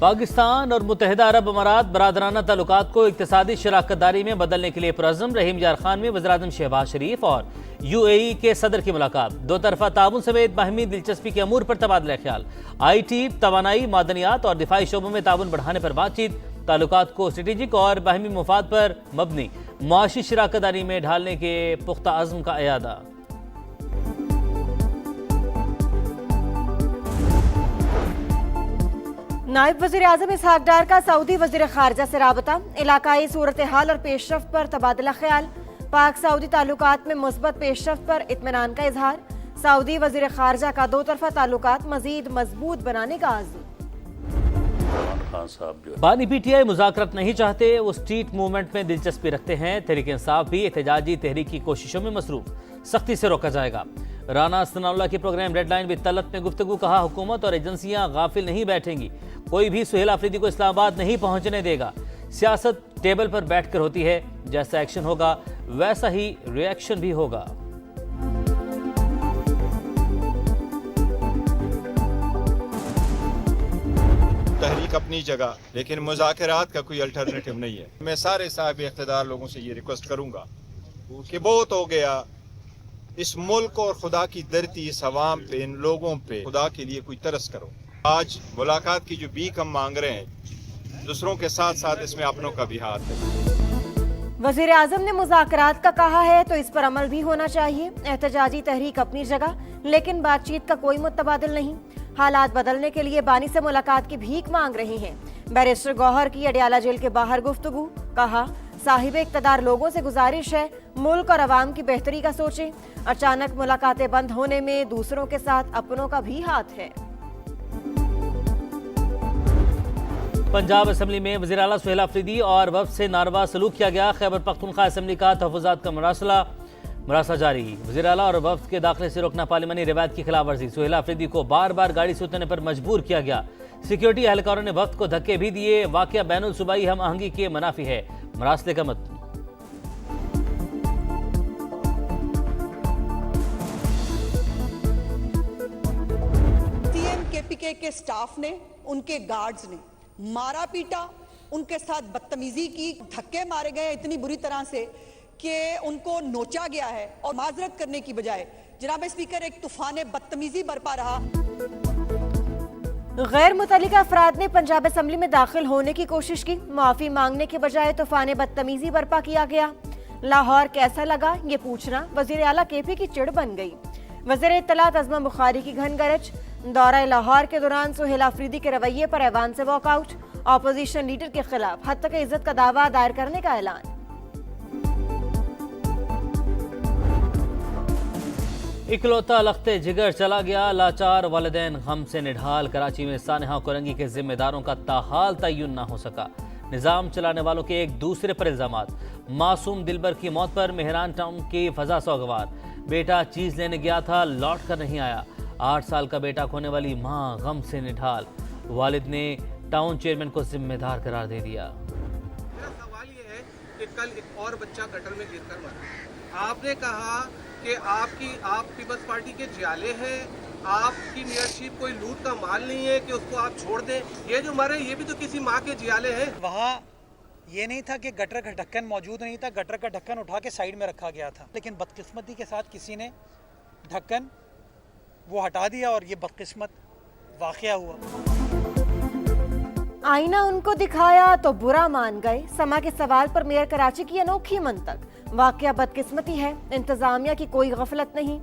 पाकिस्तान और मुत्तहिदा अरब अमारात बरादराना ताल्लुकात को इक्तिसादी शराकतदारी में बदलने के लिए पुरअज़्म। रहीम यार खान में वज़ीर-ए-आज़म शहबाज शरीफ और UAE के सदर की मुलाकात। दो तरफा ताउन समेत बाहमी दिलचस्पी के अमूर पर तबादला ख्याल। IT, तवानाई, मादनियात और दिफाई शोबों में ताउन बढ़ाने पर बातचीत। ताल्लुकात को स्ट्रेटेजिक और बाहमी मुफाद पर मबनी मुआशी शराकतदारी में ढालने के पुख्ता अज़्म का इयादा। नायब वज़ीर आज़म इसहाक डार का सऊदी वज़ीर ख़ारजा से राबता। इलाकाई सूरत हाल और पेशरफ्त पर तबादला ख्याल। पाक सऊदी ताल्लुकात में मुस्बत पेशरफ्त पर इत्मीनान का इजहार। सऊदी वज़ीर ख़ारजा का दो तरफा ताल्लुकात मज़ीद मजबूत बनाने का आज़म। बानी PTI मुज़ाकरत नहीं चाहते, वो स्ट्रीट मूवमेंट में दिलचस्पी रखते हैं। तहरीक इंसाफ भी एहतजाजी तहरीक की कोशिशों में मसरूफ, सख्ती से रोका जाएगा। राना सनाउल्लाह की program red line with Talat में गुफ्तगू। कहा, हुकूमत और एजेंसियां गाफिल नहीं बैठेंगी, कोई भी सुहेल आफरीदी को इस्लामाबाद नहीं पहुंचने देगा। सियासत टेबल पर बैठकर होती है, जैसा एक्शन होगा वैसा ही रिएक्शन भी होगा। तहरीक अपनी जगह, लेकिन मुज़ाकरात का कोई अल्टरनेटिव नहीं है। मैं सारे साहब इख्तिदार लोगों से ये रिक्वेस्ट करूंगा कि बहुत हो गया, इस मुल्क और खुदा की धरती, इस अवाम पे, इन लोगों पे खुदा के लिए कोई तरस करो। आज मुलाकात की जो भीख हम मांग रहे हैं, दूसरों के साथ साथ इसमें अपनों का भी हाथ है। वज़ीर आज़म ने मुज़ाकरात का कहा है तो इस पर अमल भी होना चाहिए। एहतजाजी तहरीक अपनी जगह, लेकिन बातचीत का कोई मुतबादिल नहीं। हालात बदलने के लिए बानी से मुलाकात की भीख मांग रहे हैं। बैरिस्टर गौहर की अडियाला जेल के बाहर गुफ्तगू। कहा, साहिब इक़्तिदार लोगों से गुजारिश है मुल्क और अवाम की बेहतरी का सोचें। अचानक मुलाकातें बंद होने में दूसरों के साथ अपनों का भी हाथ है। पंजाब असम्बली में वज़ीर आला सुहेल आफरीदी और वफ़द से नारवा सलूक किया गया। खैबर पख्तूनख्वा असम्बली का तहफ़्फ़ुज़ात का मरासला जारी। वज़ीर आला और वफ़द के दाखिले से रोकना पार्लिमानी रिवायत की खिलाफ वर्जी। सुहेल आफरीदी को बार बार गाड़ी से उतरने पर मजबूर किया गया। सिक्योरिटी एहलकारों ने वफ़द को धक्के भी दिए। वाक़या बैनुल सूबाई हम आहंगी के मनाफी है। मरासले का मत CM-KPK के स्टाफ ने, उनके गार्ड्स ने मारा पीटा, उनके साथ बदतमीजी की, धक्के मारे गए इतनी बुरी तरह से कि उनको नोचा गया है। और माजरत करने की बजाय जनाब स्पीकर एक तूफान बदतमीजी बरपा रहा। गैर मुतल्लिका अफराद ने पंजाब असम्बली में दाखिल होने की कोशिश की। माफी मांगने के बजाय तूफान बदतमीजी बरपा किया गया। लाहौर कैसा लगा ये पूछना वज़ीर आला KP की चिड़ बन गई। वज़ीर इत्तलात अज़मा बुखारी की घन गरज। दौरा लाहौर के दौरान सुहेल आफरीदी के रवैये पर ऐवान से वॉकआउट। ऑपोजिशन लीडर के खिलाफ हद तक इज्जत का दावा दायर करने का ऐलान। इकलौता लख्ते जिगर चला गया, लाचार वालिदैन गम से निढाल। कराची में सानहा कोरंगी के जिम्मेदारों का ताहाल तय्युन ना हो सका। निज़ाम चलाने वालों के एक दूसरे पर इल्जामात। मासूम दिलबर की मौत पर मेहरान टाउन की फजा सोगवार। बेटा चीज लेने गया था, लौट कर नहीं आया। 8 साल का बेटा खोने वाली माँ गम से निढाल। वालिद ने टाउन चेयरमैन को जिम्मेदार करार दे दिया। मेरा सवाल ये है कि कल एक और बच्चा गटर में गिरकर मरा। आपने कहा कि आप पीपल्स पार्टी के जियाले हैं, आपकी मेयरशिप कोई लूट का माल नहीं है कि उसको आप छोड़ दें। ये जो मरे ये भी तो किसी माँ के जियाले हैं। वहाँ ये नहीं था कि गटर का ढक्कन मौजूद नहीं था, गटर का ढक्कन उठा के साइड में रखा गया था, लेकिन बदकिस्मती के साथ किसी ने ढक्कन वो हटा दिया और ये बदकिस्मत वाक़या हुआ। आईना उनको दिखाया तो बुरा मान गए। समा के सवाल पर मेयर कराची की अनोखी मंतक। वाक़या बदकिस्मती है, इंतजामिया की कोई गफलत नहीं।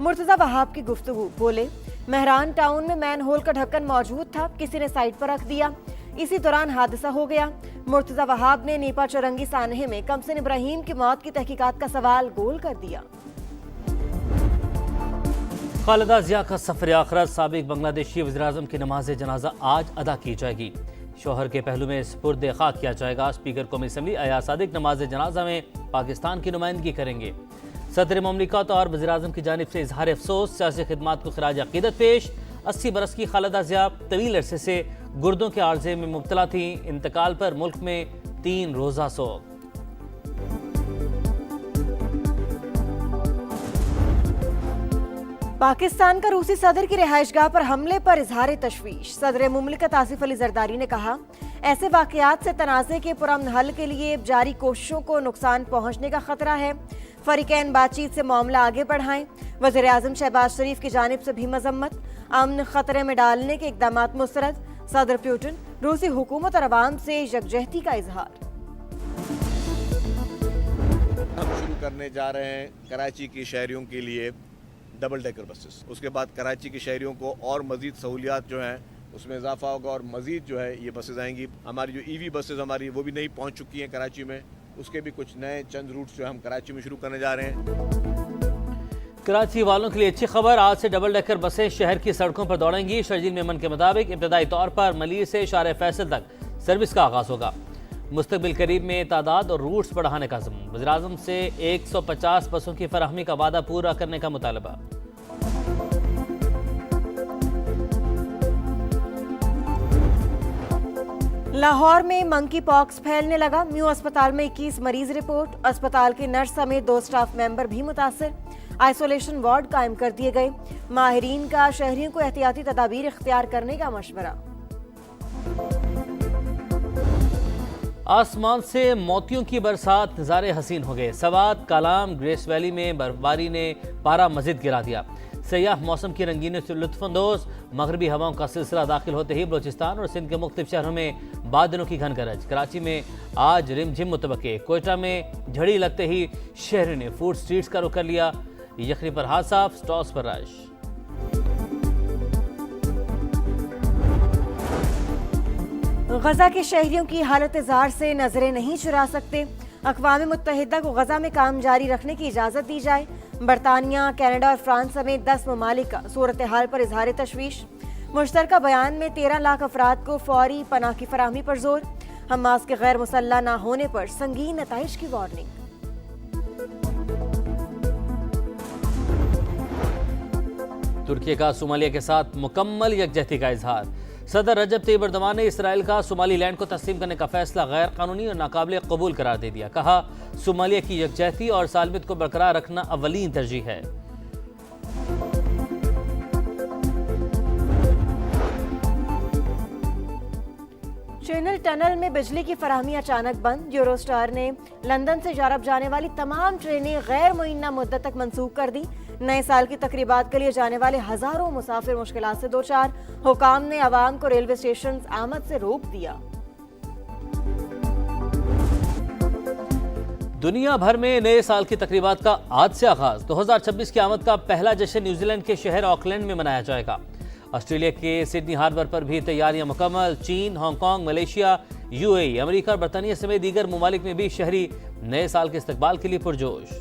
मुर्तज़ा वहाब की गुफ्तगू। बोले, मेहरान टाउन में मैन होल का ढक्कन मौजूद था, किसी ने साइड पर रख दिया, इसी दौरान हादसा हो गया। मुर्तज़ा वहाब ने नीपा चौरंगी सानहे में कमसिन इब्राहिम की मौत की तहकीकात का सवाल गोल कर दिया। खालिदा जिया का सफर आखिरत। साबिक बांग्लादेशी वज़ीर-ए-आज़म की नमाज जनाजा आज अदा की जाएगी। शोहर के पहलू में सुपुर्द खाक किया जाएगा। स्पीकर कौमी असम्बली अयाज सादिक नमाज जनाजा में पाकिस्तान की नुमाइंदगी करेंगे। सदर मुमलिकत और वज़ीर-ए-आज़म की जानिब से इजहार अफसोस। सियासी खिदमात को खराज अकीदत पेश। 80 बरस की खालिदा जिया तवील अरसे से गुर्दों के आर्जे में मुब्तला थी। इंतकाल पर मुल्क में 3 रोज़ा सोग। पाकिस्तान का रूसी सदर की रिहाइशगाह पर हमले पर इजहार तशवीश। सदर मुमलिकत आसिफ अली जरदारी ने कहा, ऐसे वाकयात से तनाज़े के पुरअमन हल के लिए जारी कोशिशों को नुकसान पहुंचने का खतरा है। फरीकैन बातचीत से मामला आगे बढ़ाएं। वज़ीर आज़म शहबाज शरीफ की जानिब से भी मजम्मत। अमन खतरे में डालने के इकदाम मुस्तरद। सदर पुतिन रूसी हुकूमत और अवाम से यकजहती का इजहार। हम शुरू करने जा रहे हैं कराची की शहरियों के लिए डबल डेकर बसेस। उसके बाद कराची के शहरियों को और मज़ीद सहूलियात जो हैं उसमें इजाफा होगा और मज़ीद जो है ये बसेस आएंगी। हमारी जो ईवी बसेस हमारी वो भी नहीं पहुंच चुकी हैं कराची में, उसके भी कुछ नए चंद रूट्स जो हम कराची में शुरू करने जा रहे हैं। कराची वालों के लिए अच्छी खबर, आज से डबल डेकर बसें शहर की सड़कों पर दौड़ेंगी। शरजील मेमन के मुताबिक इब्तदाई तौर पर मलिर से शारे फैसल तक सर्विस का आगाज होगा। मुस्तकबिल करीब में तादाद और रूट्स बढ़ाने का ज़म्न। वज़ीर आज़म से 150 बसों की फराहमी का वादा पूरा करने का मुतालबा। लाहौर में मंकी पॉक्स फैलने लगा। म्यू अस्पताल में 21 मरीज रिपोर्ट। अस्पताल के नर्स समेत 2 स्टाफ मेंबर भी मुतासर। आइसोलेशन वार्ड कायम कर दिए गए। माहिरीन का शहरियों को एहतियाती तदाबीर इख्तियार करने का मशवरा। आसमान से मोतियों की बरसात, नज़ारे हसीन हो गए। सवात, कालाम, ग्रेस वैली में बर्फबारी ने पारा मजीद गिरा दिया। सयाह मौसम की रंगीनों से लुत्फानंदोज। मगरबी हवाओं का सिलसिला दाखिल होते ही बलोचिस्तान और सिंध के मुख्तलिफ शहरों में बादलों की घन गरज। कराची में आज रिमझिम मुतवक्के। कोयटा में झड़ी लगते ही शहर ने फूड स्ट्रीट्स का रुख कर लिया। यखनी पर हाथ साफ, स्टॉल्स पर रश। गजा के शहरियों की हालत ज़ार से नजरें नहीं चुरा सकते। अक़वाम मुत्तहिदा को गजा में काम जारी रखने की इजाज़त दी जाए। बरतानिया, कनाडा और फ्रांस समेत 10 ममालिक का सूरत हाल पर इजहार तशवीश। मुश्तरका बयान में 13 लाख अफराद को फौरी पनाह की फराहमी पर जोर। हमास के गैर मुसल्लह न होने पर संगीन नताइज की वार्निंग। तुर्की का सोमालिया के साथ मुकम्मल यकजहती का इजहार। सदर रजब तैयब एर्दोगान ने इसराइल का सोमालीलैंड को तस्लीम करने का फैसला गैर कानूनी और नाकाबिल कबूल करार दे दिया। कहा, सोमालिया की यकजहती और सालमियत को बरकरार रखना अव्वलीन तरजीह है। चैनल टनल में बिजली की फराहमी अचानक बंद। यूरोस्टार ने लंदन से यूरोप जाने वाली तमाम ट्रेनें गैर मुइन्ना मुद्दत तक मंसूख कर दी। नए साल की तकरीबात के लिए जाने वाले हजारों मुसाफिर मुश्किलात से दो चार। हुकाम ने अवाम को रेलवे स्टेशन आमद से रोक दिया। दुनिया भर में नए साल की तकरीबात का आज से आगाज। 2026 की आमद का पहला जश्न न्यूजीलैंड के शहर ऑकलैंड में मनाया जाएगा। ऑस्ट्रेलिया के सिडनी हार्बर पर भी तैयारियां मुकम्मल। चीन, हांगकांग, मलेशिया, यूएई, अमेरिका और बरतानिया समेत दीगर ममालिक में भी शहरी नए साल के इस्तकबाल के लिए पुरजोश।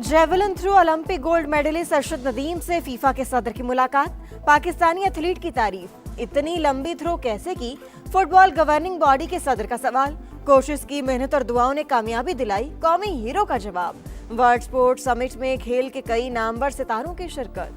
Javelin throw Olympic gold medallist Arshad Nadeem से फीफा के सदर की मुलाकात। पाकिस्तानी एथलीट की तारीफ। इतनी लंबी थ्रो कैसे की? फुटबॉल गवर्निंग बॉडी के सदर का सवाल। कोशिश की, मेहनत और दुआओं ने कामयाबी दिलाई, कौमी हीरो का जवाब। वर्ल्ड स्पोर्ट्स समिट में खेल के कई नामवर सितारों की शिरकत।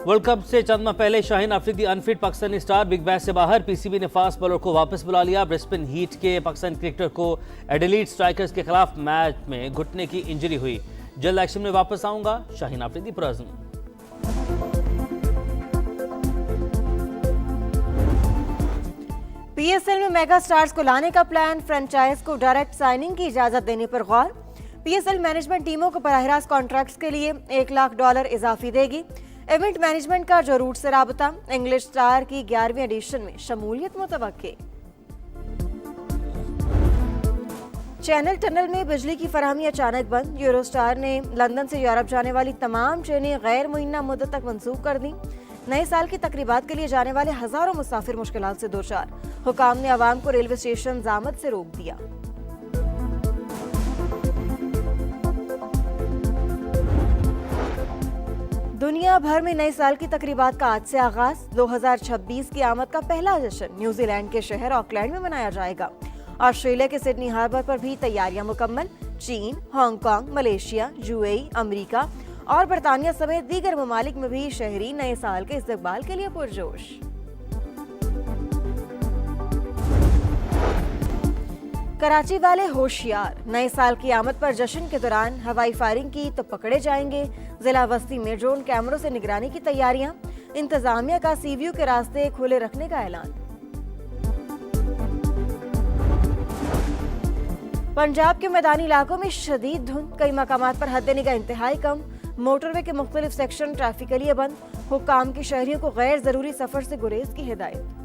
वर्ल्ड कप से चंद माह पहले Shaheen Afridi unfit Pakistani star big bash से बाहर। पीसीबी ने फास्ट बॉलर को वापस बुला लिया। ब्रिस्बेन हीट के पाकिस्तानी क्रिकेटर को एडिलेड स्ट्राइकर्स के खिलाफ मैच में घुटने की इंजरी हुई। जल्द एक्शन में वापस आऊंगा, शाहीन अफरीदी पुरअज़्म। पीएसएल में मेगा स्टार्स को लाने का प्लान। फ्रेंचाइज को डायरेक्ट साइनिंग की इजाजत देने पर गौर। पीएसएल मैनेजमेंट टीमों को बराह रास्त कॉन्ट्रैक्ट्स के लिए $1 लाख इजाफी देगी। इवेंट मैनेजमेंट का जो रूट से राबता। इंग्लिश स्टार की 11वीं एडिशन में शमूलियत मुतवक्के। चैनल टनल में बिजली की फराहमी अचानक बंद। यूरोस्टार ने लंदन से यूरोप जाने वाली तमाम ट्रेनें गैर मुइन्ना मुद्दत तक मंसूख कर दी। नए साल की तकरीबात के लिए जाने वाले हजारों मुसाफिर मुश्किलात से दो चार। हुकाम ने अवाम को रेलवे स्टेशन आमद से रोक दिया। दुनिया भर में नए साल की तकरीबात का आज से आगाज। 2026 की आमद का पहला जश्न न्यूजीलैंड के शहर ऑकलैंड में मनाया जाएगा। ऑस्ट्रेलिया के सिडनी हार्बर पर भी तैयारियां मुकम्मल। चीन, हांगकांग, मलेशिया, यूएई, अमेरिका और बरतानिया समेत दीगर ममालिक में भी शहरी नए साल के इस्तकबाल के लिए पुरजोश। कराची वाले होशियार, नए साल की आमद पर जश्न के दौरान हवाई फायरिंग की तो पकड़े जाएंगे। जिला बस्ती में ड्रोन कैमरों से निगरानी की तैयारियां, इंतजामिया का सीव्यू के रास्ते खुले रखने का ऐलान। पंजाब के मैदानी इलाकों में शदीद धुंध, कई मकामात पर हद निगाह इंतहाई कम। मोटरवे के मुख्तलिफ सेक्शन ट्रैफिकली बंद। हुक्काम की शहरियों को गैर जरूरी सफर से गुरेज की हिदायत।